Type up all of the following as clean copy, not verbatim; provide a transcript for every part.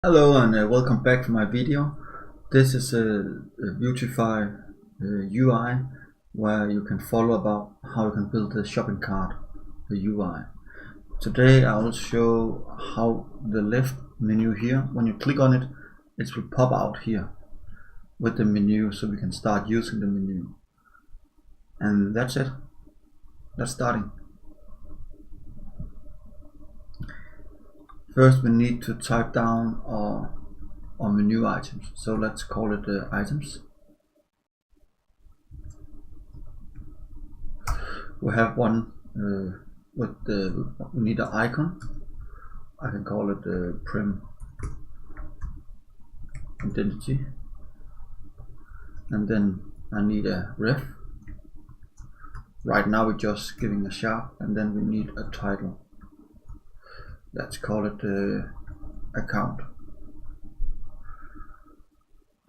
Hello and welcome back to my video. This is a Vuetify UI where you can follow about how you can build the shopping cart, the UI. Today I will show how the left menu here, when you click on it, it will pop out here with the menu so we can start using the menu. And that's it. That's starting. First we need to type down our menu items, so let's call it items. We have one we need an icon. I can call it prim identity, and then I need a ref. Right now we're just giving a sharp, and then we need a title. Let's call it account,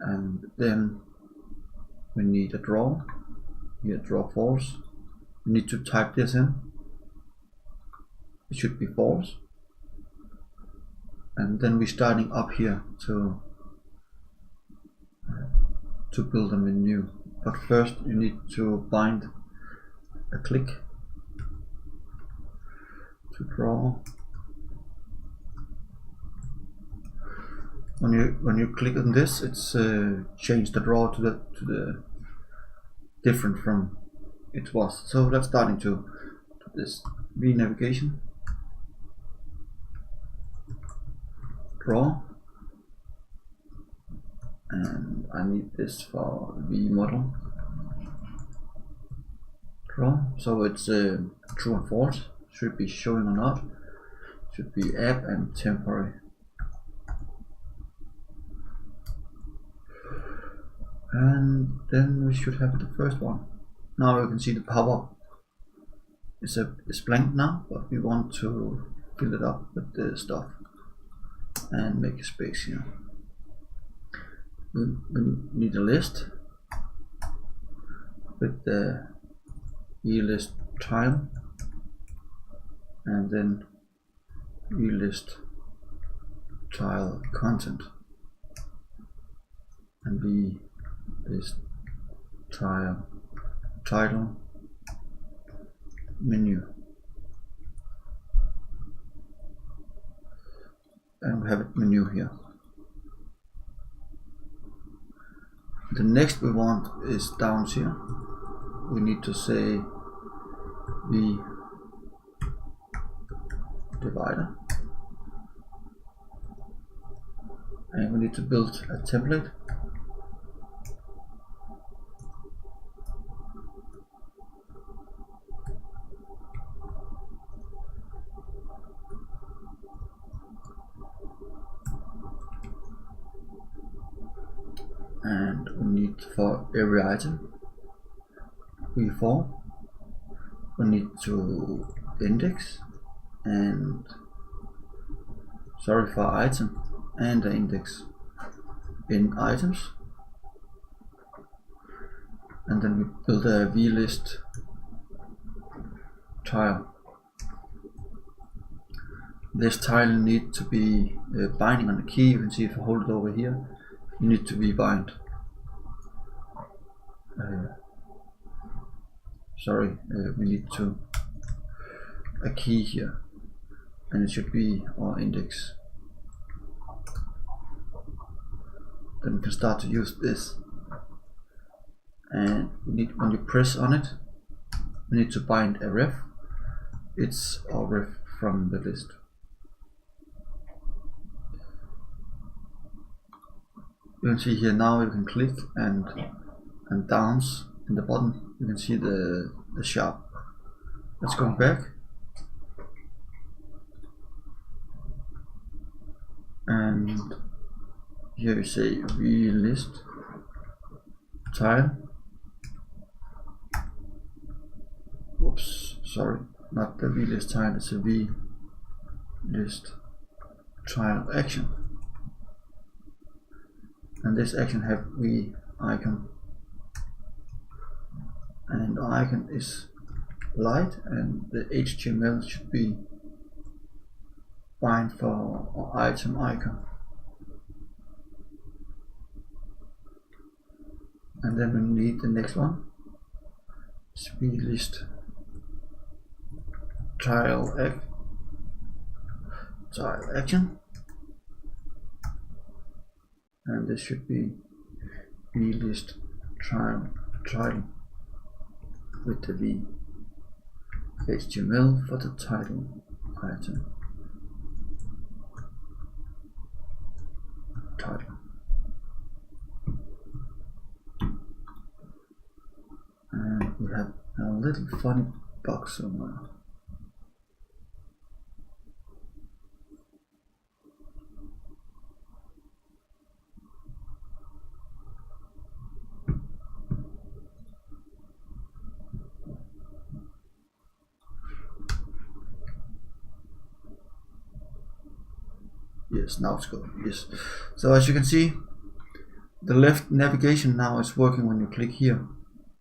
and then we need a draw. Here, draw false. We need to type this in. It should be false, and then we're starting up here to build a menu. But first you need to bind a click to draw. When you click on this, it's changed the draw to the different from it was. So that's starting to this V navigation, draw, and I need this for V model, draw. So it's true and false. Should be showing or not. Should be app and temporary. And then we should have the first one. Now you can see the pop-up. It's blank now, but we want to fill it up with the stuff and make a space here. We need a list with the list tile, and then list tile content, and list tile title menu, and we have a menu here. The next we want is down here. We need to say the divider, and we need to build a template. And we need for every item v4, we need to index and for item and the index in items, and then we build a vlist tile. This tile needs to be binding on the key. You can see if I hold it over here, you need to be bind. We need to a key here, and it should be our index. Then we can start to use this, and when you press on it, we need to bind a ref. It's our ref from the list. You can see here now you can click and downs in the bottom. You can see the sharp. Let's go back, and here you say vlist tile. Oops, sorry, not the vlist tile. It's a vlist tile action. And this action have v icon, and our icon is light, and the HTML should be bind for our item icon. and then we need the next one, speed list tile action, and this should be list tile with the v HTML for the title item. And we have a little funny box somewhere. Yes, now it's good. Yes. So as you can see, the left navigation now is working when you click here,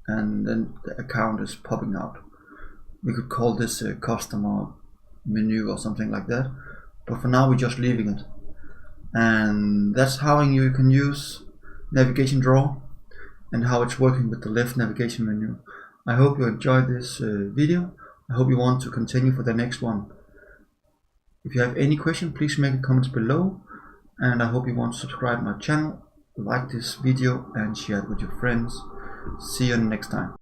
and then the account is popping out. We could call this a customer menu or something like that, but for now we're just leaving it. And that's how you can use navigation drawer and how it's working with the left navigation menu. I hope you enjoyed this video. I hope you want to continue for the next one. If you have any question, please make a comments below, and I hope you want to subscribe to my channel, like this video and share it with your friends. See you next time.